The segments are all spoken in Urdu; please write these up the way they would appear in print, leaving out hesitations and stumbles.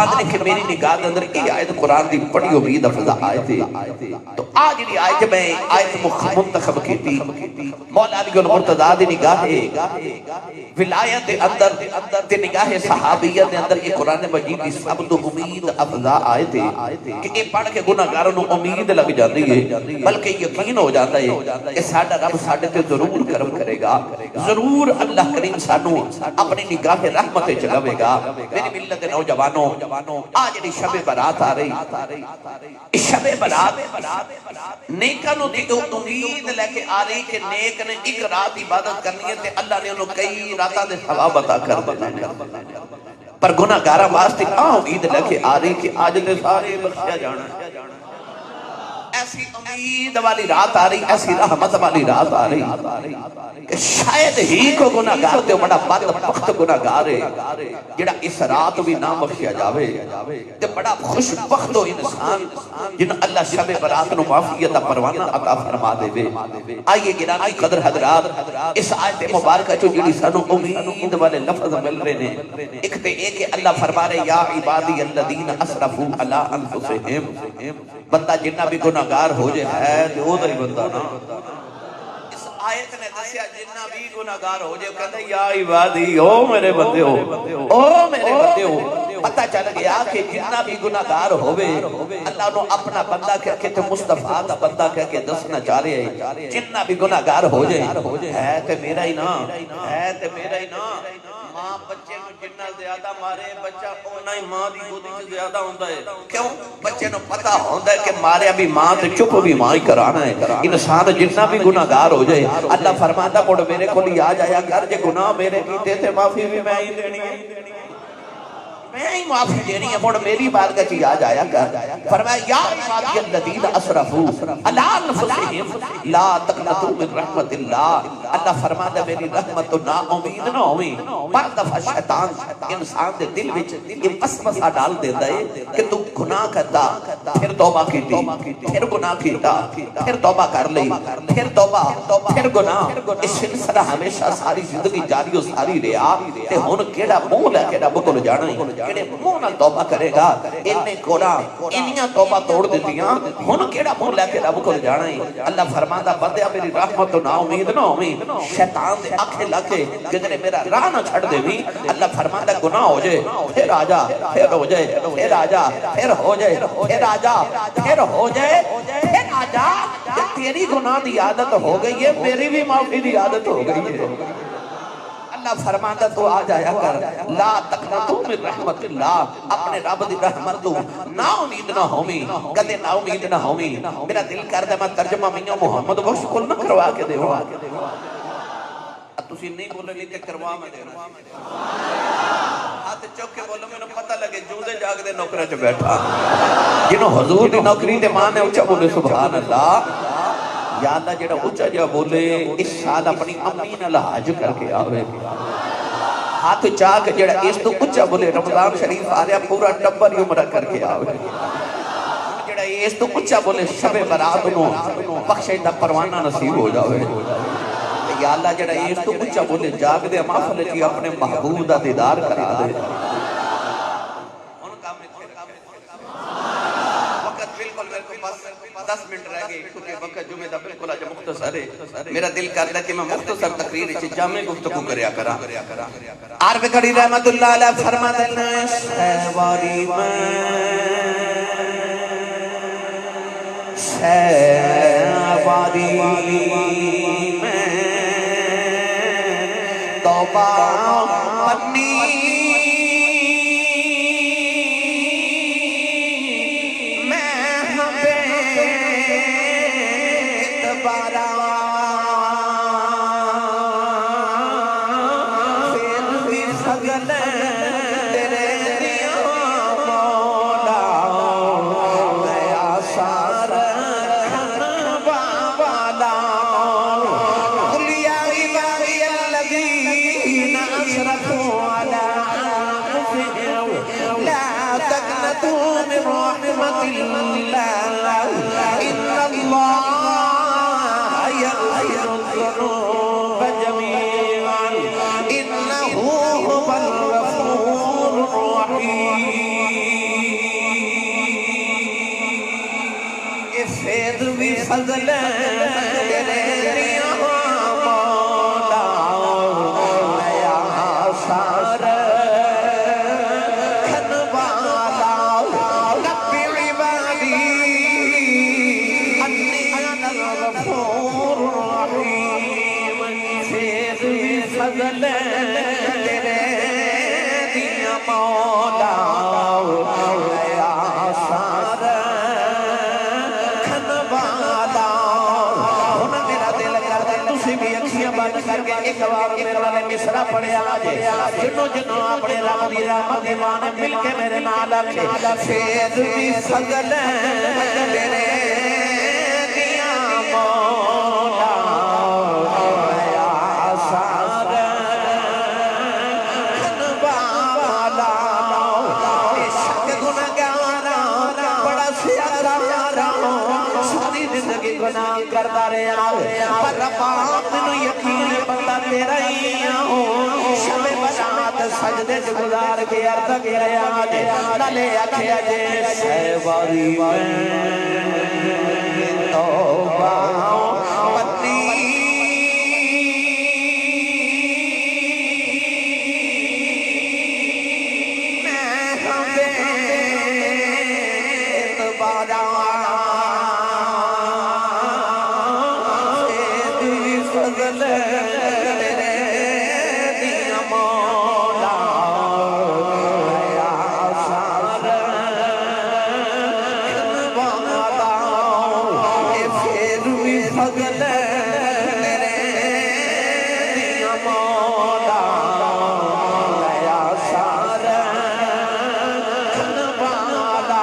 فرماتے ہیں کہ میری نگاہ کے اندر یہ آیت قرآن دی بڑی امید افزا آیت ہے. تو آج یہ آیت میں آیت منتخب کی تھی مولا علی المرتضیٰ دی نگاہ ولایت اندر تے نگاہ صحابیت دے اندر یہ قرآن مجید دی سب تو امید افزا آیت ہے کہ یہ پڑھ کے گناہگاروں کو امید لگ جاتی ہے بلکہ یقین ہو جاتا ہے کہ ساڈا رب ساڈے تے ضرور کرم کرے گا, ضرور اللہ کریم سانو اپنی نگاہ رحمت چلاوے گا. میری ملت نوجوانوں, آج جڑی شب برات آ رہی, اس شب برات نیکاں نو دی امید لے کے آ رہی کہ نیک نے ایک رات عبادت کرنی ہے تے اللہ نے انہوں کئی راتاں دے ثواب عطا کر دینے, پر گناہگاراں واسطے امید لے کے آ رہی کہ آج تے سارے بخشیا جانا ہے. ایسی امید والی رات آ رہی, ایسی رحمت والی رات آ رہی کہ شاید ہی کو گناہگار تے بڑا بدبخت گناہگار ہے جڑا اس رات بھی نہ بخشیا جاوے تے بڑا خوش بخت ہو انسان جن اللہ شب برات نو معافیت پروانہ عطا فرما دے وے. آئیے گرامی قدر حضرات, اس آیت مبارکہ جو جڑی سانو امید والے لفظ مل رہے نے, ایک تے ایک کہ اللہ فرما رہے یا عبادی الذین اسرفوا علی انفسہم, بندہ جنہ بھی گناہگار ہو جائے ہے جو وہ ہی بندہ نا. اس آیت نے دسیا جنہ بھی گناہگار ہو جائے کہتے یا عبادی او میرے بندے ہو, او میرے بندے ہو. پتہ چل گیا کہ جنہ بھی گناہگار ہوئے اللہ انہوں اپنا بندہ کہہ کے تو مصطفیٰ دا بندہ کہہ کے دسنا چاہ رہے ہیں جنہ بھی گناہگار ہو جائے ہے تے میرا ہی نا, ہے تے میرا ہی نا. ماں بچے کو جنہ زیادہ مارے بچہ اونا ہی ماں دی گودی سے زیادہ ہوندہ ہے. کیوں؟ بچے نو پتہ ہوندہ ہے کہ مارے ابھی ماں تے چپ بھی ماں ہی کرانا ہے. انسان جنہ بھی گناہگار ہو جائے اللہ فرماتا مڑ میرے کو لیا آ جایا کر جے گناہ میرے کیتے تھے معافی بھی میں ہی دینی ہے, میں ہی معافی دینی ہے, مڑ میری بات کا چیز آ جایا کر. فرمایا یا عبادی الذین اسرفوا علی انفسہم لا تقنطوا من رحمت اللہ. اللہ فرماتا میری رحمت تو نا امید نہ ہوئی. بعض دفعہ شیطان انسان دے دل وچ یہ وسوسہ ڈال دیتا ہے کہ تو گناہ کرتا پھر توبہ کیتی, پھر گناہ کیتا پھر توبہ کر لی, پھر توبہ پھر گناہ, اس سلسلہ ہمیشہ ساری زندگی جاری و ساری رہا تے ہن کیڑا منہ لے کے رب کول جانا ہے, کیڑے منہ نال توبہ کرے گا. انہیں گناہ انیاں توبہ توڑ دیتیاں, ہن کیڑا منہ لے کے رب کول جانا ہے. اللہ فرماتا بندیا میری رحمت تو نا امید نہ ہوئی. شیطان دے آنکھیں لگے کدھر میرا راہ نہ چھڑ دے بھی. اللہ فرماتا گناہ ہو جائے پھر آ جا, پھر ہو جائے پھر آ جا, پھر ہو جائے پھر آ جا, پھر ہو جائے پھر آ جا. تیری گناہ دی عادت ہو گئی ہے, میری بھی معافی دی عادت ہو گئی ہے. اللہ فرماتا تو آ جایا کر لا تقنطوا من رحمت اللہ, اپنے رب دی رحمت تو نا امید نہ ہومی, کدے نا امید نہ ہومی. میرا دل کردا میں ترجمہ میاں محمد بخش کول نہ کروا کے دیواں. تسی نہیں بولے لیتے کروا میں دینا. ہاتھ چوک کے بولو میں پتہ لگے جوندے جاگ دے نوکرے چ بیٹھا جنہوں حضور دی نوکری تے ماں نے اونچا بولے سبحان اللہ. یا اللہ جڑا اونچا جا بولے اس سال اپنی امی نال حج کر کے آوے. ہاتھ چاک جڑا اس تو اونچا بولے رمضان شریف آ رہا پورا ٹبر عمرہ کر کے آوے. جڑا اس تو اونچا بولے شب برات نو بخشش دا پروانہ نصیب ہو جاوے. یا اللہ جڑا اس تو اونچا بولے جاگ دے محفل چ اپنے محبوب دا دیدار کرا دے. وقت بالکل میرے کو پاس 10 منٹ رہ گئے کیونکہ وقت جمعہ دا بالکل آج مختصر ہے. میرا دل کرتا ہے کہ میں مختصر تقریر سے جامع گفتگو کریا کرا. عارف کھڑی رحمت اللہ علیہ فرماتے ہیں شہواری میں توبہ پنی إنه هو الغفور الرحيم. یہ فیض بھی فضل تیرے مولا نیا سار کھنوالا نبی عبادی انی انا الغفور الرحیم فیض بھی فضل تیرے مولا نیا سار کھنوالا ہونا میرا دل کرتا تسی بھی اکھیاں بند کر کے ایک بار میرے والے مصرع پڑھے آجے جنوں جنوں اپنے رب دی رحمت ایمان مل کے میرے نال آکھے فیض بھی فضل تیرے دیا مولا نیا سار کھنوالا بے شک گناہگارا بڑا سیاکارا ساری زندگی گناہ کرتا رہا پر ربا منو یقین بندہ تیرا ہی شب برات سجدے سے گزار کے عرض کرے آجے نلے اکھے آجے سیواری میں توبہ پتی میں ہمیں اتبارا فضل تیرے دیا مولا نیا سار کھنوالا اے پھر بھی فضل تیرے دیا مولا نیا سار کھنوالا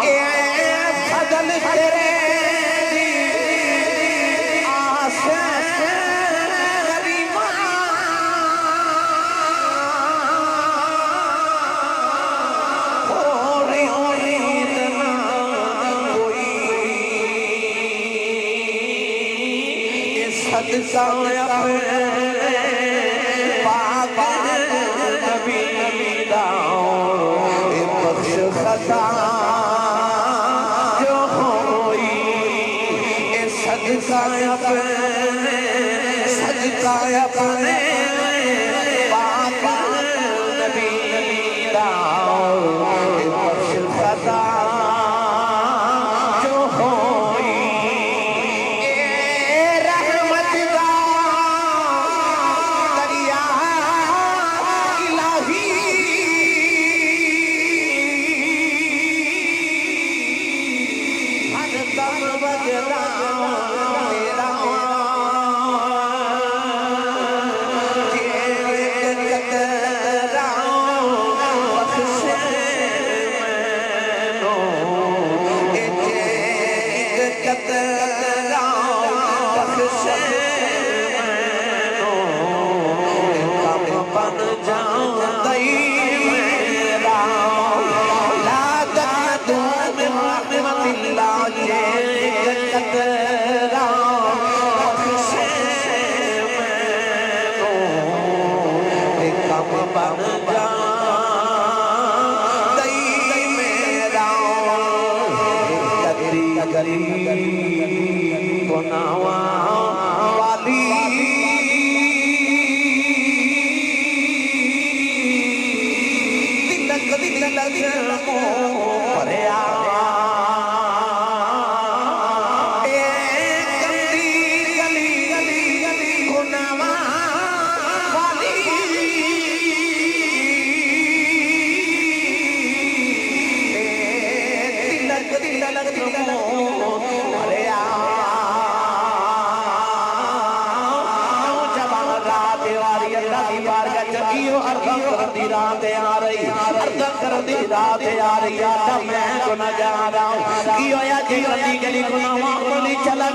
اے فضل تیرے صدقہ اپنے پاک نبی داؤں بخش خطا جو ہوئی صدقہ اپنے پاک نبی داؤں بخش خطا جو ہوئی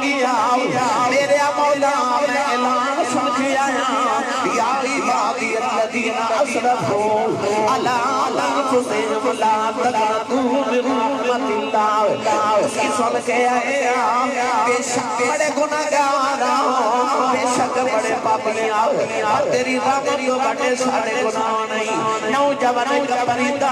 میرے مولا میں اعلان سن کے آیا یا عبادی الذین اسرفوا علی انفسہم لا تقنطوا من رحمت اللہ اسی سن کے آیا بے شک بڑے گناہگار بے شک بڑے پاپی تیری رحمت تو بڑے سارے گناہ نہیں نوجوانوں پرندہ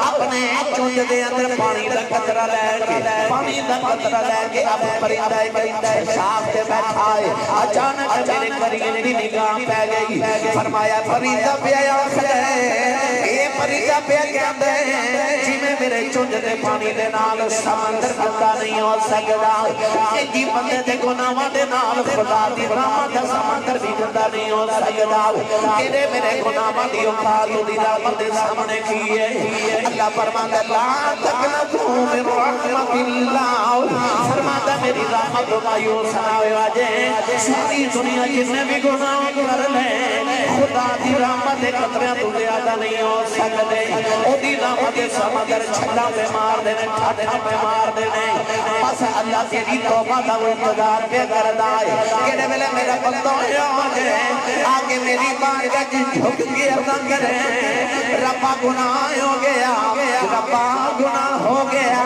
اپنے چونج دے اندر پانی دا قطرہ لے کے اب پرندہ شاخ تے بیٹھا ہے اچانک میرے قریب دی نگاہ پہ گئی فرمایا پرندہ پہ آخر ہے یہ پرندہ پہ کہندے جی میں میرے چونج دے پانی دے نال سمندر گندا نہیں ہو سکدا کہ جی بندے دے گناہاں دے نال خدا دی رحمت دا سمندر بھی گندا نہیں ہو سکدا تیرے میرے گناہاں دی اوقات دی رحمت دے سامنے کی ہے اللہ فرماتا لا تقنطوا من رحمت اللہ فرماتا میری رحمت مایوس نہ ہو جائے ساری دنیا جتنے بھی گناہ کر لے خدا دی رحمت دے قطرے تو زیادہ نہیں ہو سکتے او دی رحمت دے سمندر چھلا پہ مار دینے ٹھاٹا پہ مار دینے بس اللہ تیری توبہ دا انتظار پہ کردا ہے کہنے ملے میرا بندہ ہو جائے آگے میری بارگاہ جھک کے عرض کرے ربا گناہ ہو گیا ربا گناہ ہو گیا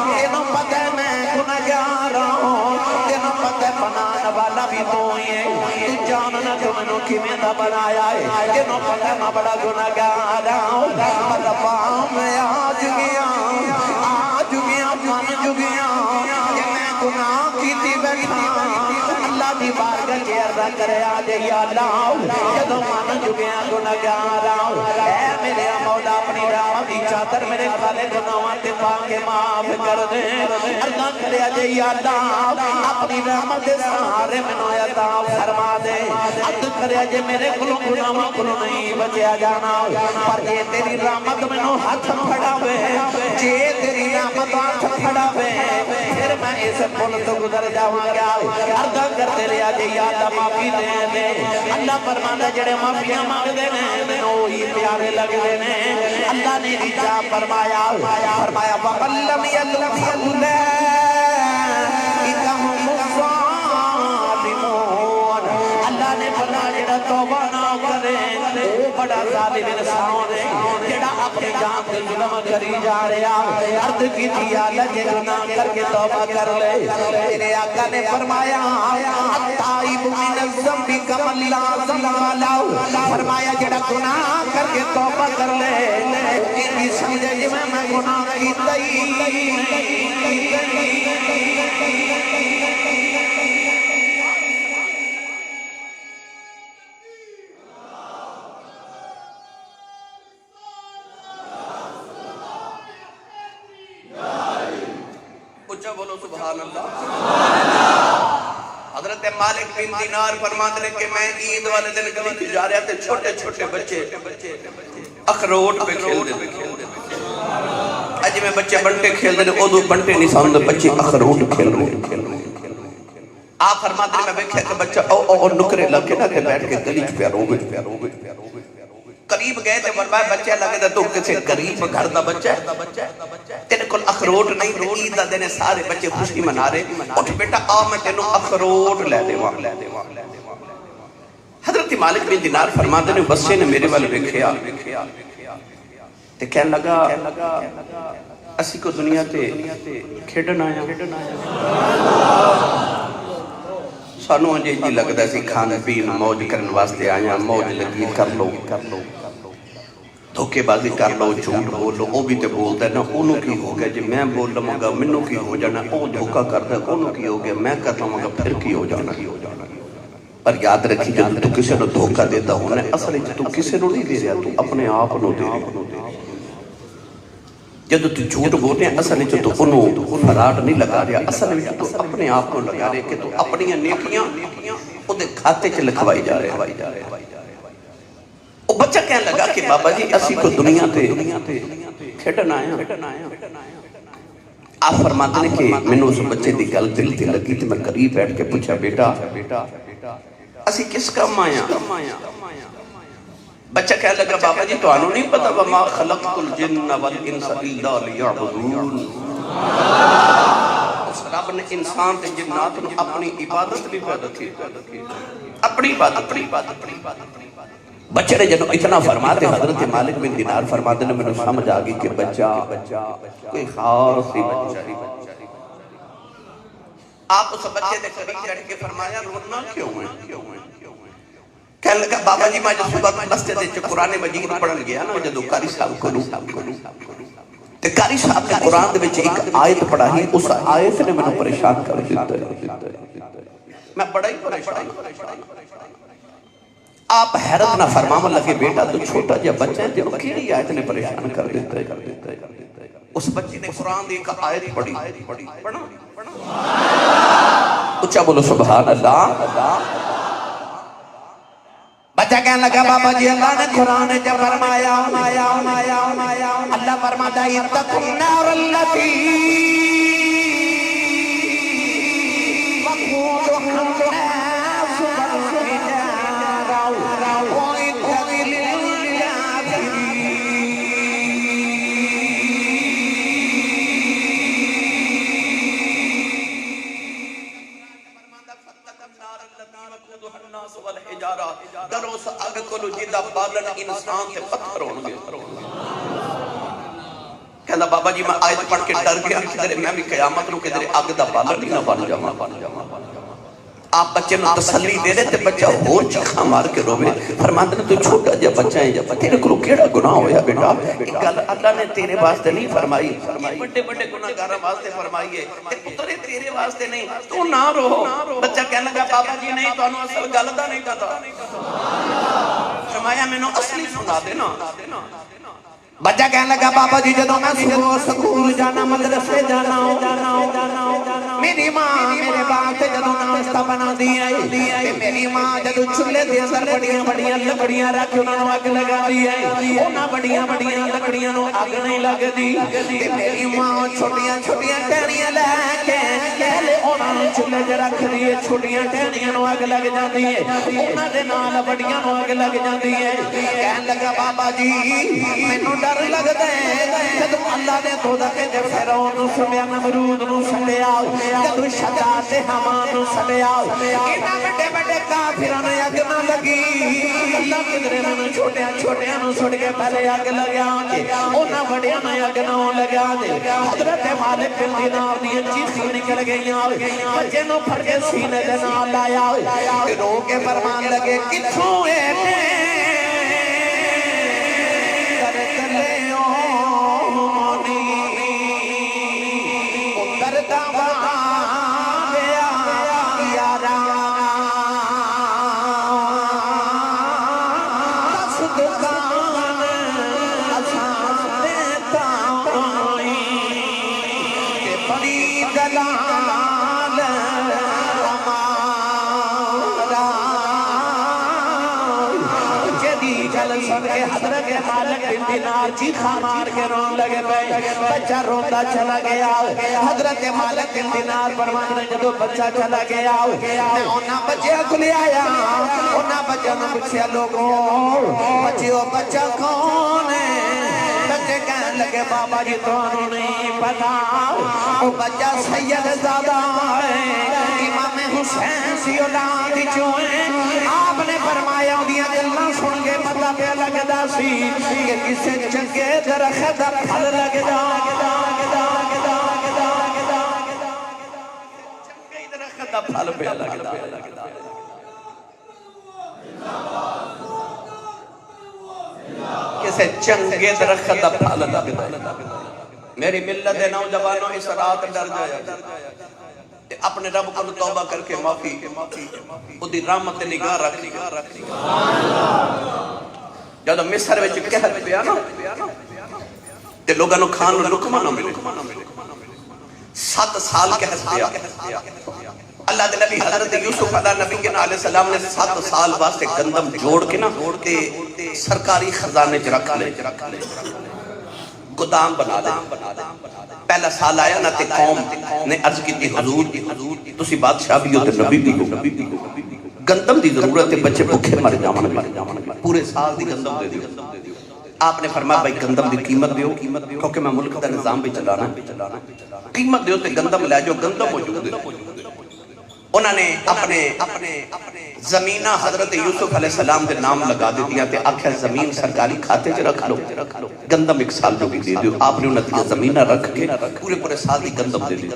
تینوں پتہ میں گناہگار ہوں تینوں پتہ بنانا والا بھی تو ہے تو جاننا تو میں نے کیویں دا بنایا ہے تینوں پتہ میں بڑا گناہگار ہوں ربا میں آج گیا من جگیا کہ میں گناہ کی تھی بیٹھا اللہ دی بارگاہ کے عرض کرے آجے یا اللہ جدو من جگیا گناہگار اے میرے مولا اپنی رحمت دی چادر میرے کالے گناہاں تے پا کے معاف کر دے عرض کرے آجے یا اللہ اپنی رحمت دے سہارے مینوں عطا فرما دے عرض کرے آجے میرے کلوں گناہاں کلوں نہیں بچیا جانا پر جے تیری رحمت مینوں ہاتھ پھڑاوے جے تیری رحمت ہاتھ پھڑاوے پھر میں اس پل تو گزر جاواں گا عرض کرتے رہیا جے یا اللہ معافی دے دے اللہ فرماندا جڑے معافیاں مانگ دے نے مینوں ہی پیارے لگ دے نے اللہ نے رجا فرمایا وَقَلَّمْ يَلْفَ اللہ نے فرمایا جڑا توبہ نہ کرے وہ بڑا ظالم انسان ہے جڑا اپنی جان تے ظلم کری جا رہا عرض کی تھی اللہ جے گناہ کر کے توبہ کر لے تیرے آقا نے فرمایا التائب من الذنب کمن لا ذنب لہ فرمایا جڑا گناہ کر کے توبہ کر لے یہ سمجھے کہ میں گناہ کیتا ہی بولو سبحان اللہ حضرت مالک بن دینار فرماتے ہیں کہ میں عید والے دن گلی جا رہا تھے چھوٹے چھوٹے بچے اخروٹ پہ کھیل دے اج میں بچے بنٹے کھیل دے او دو بنٹے نہیں سامنے بچے اخروٹ کھیل رہے آپ فرماتے ہیں میں دیکھا کہ بچہ او نکرے لگ کے نہ بیٹھ کے گلی پہ روے قریب گئے تھے فرمایا بچہ لگے تھا تو کسے قریب گھر دا بچہ ہے تیرے کل اخروٹ نہیں عید دا دینے سارے بچے خوشی منا رہے اٹھ بیٹا آ میں تینوں اخروٹ لے دے وہاں حضرت مالک بن دینار فرماتے ہیں بچے نے میرے والے دیکھیا تے کہنے لگا اسی کو دنیا تے کھیڈن آیا سانو انجے جی لگتا سی کھان پین موج کرن واسطے آیا موج لگی کر لو دھوکے بازی کر لو جھوٹ بول لو وہ بھی تے بولتا ہے نا انہوں کی ہو گیا جی میں بول لوں گا منوں کی ہو جانا وہ دھوکا کرتا ہے انہوں کی ہو گیا میں کر لوں گا پھر کی ہو جانا پر یاد رکھی جب تو کسی نے دھوکا دیتا ہونا اصل تو کسی نے نہیں دے رہا تو اپنے آپ نو دے رہا جب تو جھوٹ بولتے ہیں اصل تو انہوں فراڈ نہیں لگا رہا اصل تو اپنے آپ کو لگا رہے کہ تو اپنی نیکیاں وہ دے کھاتے چ لکھوائی جا رہے وہ بچہ کہنے لگا کہ بابا جی اسی کو دنیا تے کھیڈن آیا آپ فرماتے ہیں کہ میں نے اس بچے دی گل دل تے لگی تے میں قریب بیٹھ کے پوچھا بیٹا اسی کس کام آیا بچہ کہنے لگا بابا جی تو آنو نہیں پتا وما خلقت الجن والانس الا لیعبدون اس رب نے انسان تے جنات نے اپنی عبادت بھی پیدا کی اپنی عبادت بچے نے جنہوں اتنا فرماتے حضرت مالک بن دینار فرماتے نے میں نے سمجھ آگئی کہ بچہ کوئی خاص ہی بچہ آپ اس بچے نے قریب چڑھ کے فرمایا رونا کیوں ہے کہنے لگا بابا جی میں جو صبح مسجد وچ قرآن مجید پڑھن گیا نا جدو قاری صاحب کو تے قاری صاحب نے قرآن دے وچ ایک آیت پڑھائی اس آیت نے مینوں پریشان کر دیتا میں بڑا ہی پریشان آپ حیرت نہ فرماون لگے بیٹا تو چھوٹا جا بچہ ہے جو کیڑی آیت نے پریشان کر دیتا ہے اس بچے نے قرآن دی ایک آیت پڑھی پڑھا اچھا بولو سبحان اللہ بچہ کہنے لگا بابا جی اللہ نے قرآن جب فرمایا اللہ فرماتا ہے اتقوا النار التي وقودها الناس والحجارة أعدت للكافرين در اس آگ کو جیدہ بالن انسان تے پتھر ہونگے کہنا بابا جی میں آیت پڑھ کے ڈر گیا کدھر میں بھی قیامت رو کدھر آگ دا بالن ہی نہ بن جاواں آپ بچے نو تسلی دے دے تے بچہ ہور چیخاں مار کے روے فرماتے نے تو چھوٹا جا بچہ ہے تیرے کو کیڑا گناہ ہویا بیٹا گل اللہ نے تیرے واسطے نہیں فرمائی یہ بڑے بڑے گناہگاراں واسطے فرمائی ہے تے پترے تیرے واسطے نہیں تو نہ رو بچہ کہنے لگا بابا جی نہیں تانوں اصل گل دا نہیں پتا فرمایا مینوں اصلی سنا دینا بچہ کہنے لگا بابا جی جدوں میں صبح سکول جانا مدرسے جانا میری ماں میرے باپ سے جدوں ناشتہ بنا دیا ہے میری ماں جدوں چولہے دے اندر بڑیاں بڑیاں لکڑیاں رکھ انہاں نوں اگ لگا دی ہے انہاں بڑیاں بڑیاں لکڑیاں نوں اگ نہیں لگدی تے میری ماں چھوٹیاں چھوٹیاں ٹہنیاں لے کے پہلے انہاں نوں چولہے تے رکھ دی ہے چھوٹیاں ٹہنیاں نوں اگ لگ جاندی ہے انہاں دے نال بڑیاں نوں اگ لگ جاندی ہے کہن لگا بابا جی مینوں ڈر لگدا ہے جدوں اللہ نے دوزخ دے فرعون نوں سڑیا نمرود نوں سڑیا جدوں شداد تے حمان نوں سڑیا انہاں بڑے بڑے کافراں نوں اگ نہ لگی اللہ کدھر انہاں چھوٹیاں چھوٹیاں نوں سڑ کے پہلے اگ لگا انہاں بڑیاں نوں اگ نہ لگا دے حضرت مالک بن دینار دی چیخیں نکل گئیاں بچے نوں پھڑ کے سینے دے نال لایا رو کے فرمان لگے کتھوں اے حضرت مالک بن دینار چیخاں مار کے رون لگے پے بچہ روتا چلا گیا حضرت مالک بن دینار فرماتے ہیں جدوں بچہ چلا گیا میں انہاں بچے کو لے آیا انہاں بچوں نے پوچھا لوگوں بچیو بچہ کون ہے بچے کہنے لگے بابا جی تانوں نہیں پتا وہ بچہ سید زادہ ہے امام حسین سی اولاد چوں ہے آپ نے فرمایا اودیاں گلاں سن کے پتہ پیا لگدا سی کہ کسے چنگے درخت دا پھل لگدا چنگے درخت دا پھل پیا لگدا کسے چنگے درخت دا پھل لگدا میری ملت نوجوانوں اس رات ڈر جایا اپنے رب کو توبہ کر کے معافی خودی رحمت نگاہ رکھ جدو مصر وچ قحط پیا نا تے لوگاں نوں کھان نوں لقمہ نہ ملے 7 سال قحط پیا اللہ دے نبی حضرت یوسف علیہ السلام نے 7 سال واسطے گندم جوڑ کے نا تے سرکاری خزانے چ رکھ لے گودام بنا دے پہلا سال آیا نا تے قوم نے عرض کی تھی حضور تسی بادشاہ بھی ہو تے نبی بھی ہو گندم دی ضرورت ہے بچے بھوکے مر جاون پورے سال دی گندم دے دیو آپ نے فرمایا بھائی گندم دی قیمت دیو کیونکہ میں ملک دا نظام بھی چلانا قیمت دیو تے گندم لے جو گندم موجود ہے انہوں نے اپنے زمینہ حضرت یوسف علیہ السلام دے نام لگا دیتیاں تے آکھیں زمین سرکاری کھاتے چ رکھ لو گندم 1 سال جو بھی دے دیو آپ نے انہوں نے زمینہ رکھ کے پورے سال دی گندم دے دیو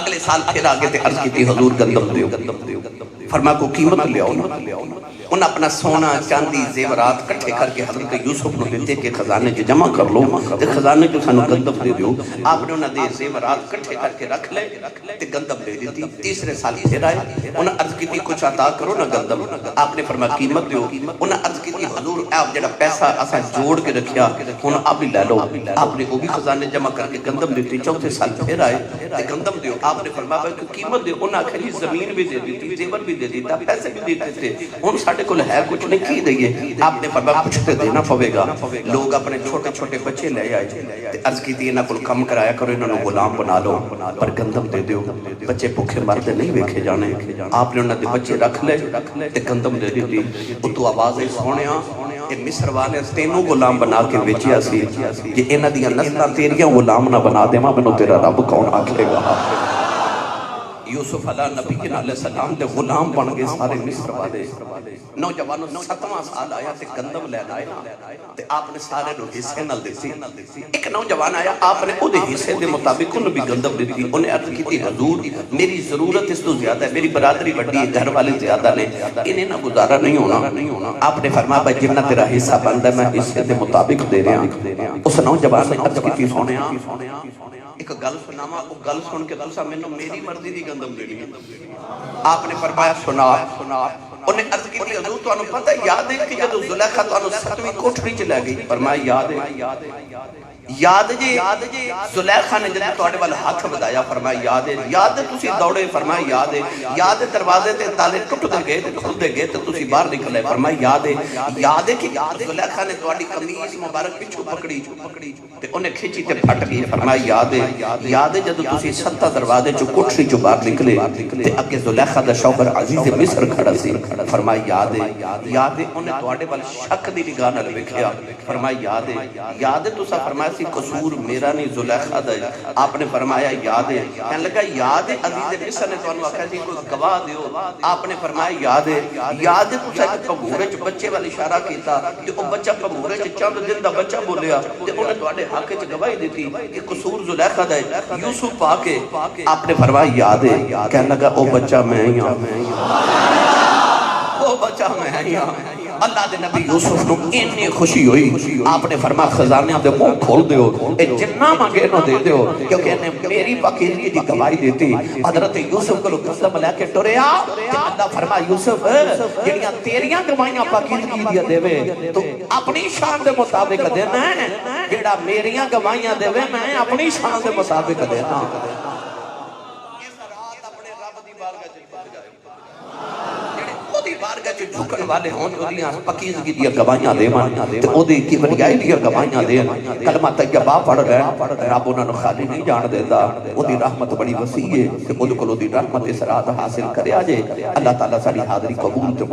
اگلے سال پھر آگے تے عرض کی تھی حضور گندم دیو فرمایا کو قیمت لے آؤ انہیں اپنا سونا چاندی زیورات کٹھے کر کے حضرت یوسف نے دیتے کہ خزانے جو جمع کر لو تے خزانے جو سانو گندم دے دیو. آپ نے انہیں دے زیورات کٹھے کر کے رکھ لے تے گندم دے دیتی. تیسرے سال پھر آئے انہیں عرض کی تھی کچھ عطا کرو نا گندم. آپ نے فرمایا قیمت دیو. انہیں عرض کی تھی حضور آپ جڑا پیسہ اساں جوڑ کے رکھیا انہیں آپ بھی لے لو. آپ نے وہ بھی خزانے جمع کر کے گندم دیتی. چوتھے سال پھر آئے تے گندم دیو. آپ نے فرمایا بھائی قیمت دیو. انہیں آخر جی زمین بھی دے دیتی, زیور بھی دے دیتا, پیسے بھی دیتے تھے. ان ساڑھے کو ہے کچھ نہیں کی دئیے. آپ نے فرمایا کچھ تے دینا پوے گا. لوگ اپنے چھوٹے چھوٹے بچے لے آئے تے عرض کی تھی انہاں کل کم کرایا کرو, انہوں نے غلام بنا لو پر گندم دے دیو. بچے بھوکے مرتے نہیں ویکھے جانے. آپ نے انہوں نے بچے رکھ لے تے گندم دے دیتی. اتو آوازیں سونیا کہ مصر والے تینوں غلام بنا کے بیچیا سی کہ انہاں دیاں نسلاں تیریاں غلام نہ بنا دے, ماں بنو تیرا رب کون آکھے گا. یوسف علیہ نبی علیہ السلام دے غلام بن گئے سارے مصر والے. نوجوانوں 7واں سال آیا تے گندم لین آئے تے آپ نے سارے نو حصے نال دیتی. ایک نوجوان آیا, آپ نے او دے حصے دے مطابق انہوں بھی گندم دیتی. انہیں عرض کی تھی حضور میری ضرورت اس تو زیادہ ہے, میری برادری بڑی ہے, گھر والے زیادہ نے, انہیں نہ گزارا نہیں ہونا. آپ نے فرمایا بھائی جتنا تیرا حصہ بندا ہے میں حصے دے مطابق دے رہا ہوں. اس نوجوان نے عرض کی تھی سونیا ایک گل سناواں, او گل سن کے تساں مینوں میری مرضی دی گندم دینی ہے. آپ نے فرمایا سنا. انہیں عرض کی تھی حضور تانوں پتہ یاد ہے کہ جدوں زلیخا تانوں 7ویں کوٹھری چ لے گئی. فرمایا یاد ہے. یاد جی زلیخا نے جدوں تواڈے وال ہاتھ ودایا. فرمایا یاد ہے. یاد ہے تسی دوڑے. فرمایا یاد ہے. یاد ہے دروازے تے تالے ٹٹدے گئے تے کھلدے گئے تے تسی باہر نکلے. فرمایا یاد ہے. یاد ہے کہ زلیخا نے تواڈی قمیص مبارک پچھو پکڑی تے انہیں کھچی تے پھٹ گئی. فرمایا یاد ہے. یاد ہے جدوں تسی 7 دروازے چ کوٹھری چ باہر نکلے تے اگے زلیخا دا شوہر عزیز مصر کھڑا سی. فرمایا یاد ہے. یاد ہے انہیں تواڈے وال شک دی نگاہ نال ویکھیا. فرمایا یاد ہے. یاد ہے تساں فرمایا سی قصور میرا نہیں زلیخا دا ہے. آپ نے فرمایا یاد ہے. کہنے لگا یاد ہے عزیز مصر نے تانوں آکھیا سی کوئی گواہ دیو. آپ نے فرمایا یاد ہے. یاد ہے تساں ایک پگھورے چ بچے وال اشارہ کیتا تے او بچہ پگھورے چ چند دن دا بچہ بولیا تے انہیں تواڈے حق وچ گواہی دیتی کہ قصور زلیخا دا ہے. یوسف پا کے آپ نے فرمایا یاد ہے. کہنے لگا او بچہ میں ہی ہوں, او بچہ میں ہی ہوں. اللہ دے نبی یوسف نو اتنی خوشی ہوئی. آپ نے فرمایا خزانیاں دے منہ کھول دیو, اے جنہ مانگے نو دے دیو, کیونکہ انہیں میری پاکیزگی دی گواہی دیتی. حضرت یوسف کو گندم لے کے ٹریا کہ اللہ فرمایا یوسف جڑیاں تیریاں گواہیاں پاکیزگی دی دیوے تو اپنی شان دے مطابق دینا ہے, جڑا میریاں گواہیاں دیوے میں اپنی شان دے مطابق دینا. بارگاہ چ جھکن والے ہون اودیاں پاکیزگی دی گواہیاں دیون تے اودی کبریائی دی گواہیاں دین. کلمہ طیبہ پڑھ رہے رب انہاں نوں خالی نہیں جان دیندا. اودی رحمت بڑی وسیع ہے تے اودے کول اودی رحمت اسرات حاصل کریا جے. اللہ تعالی ساری حاضری قبول تے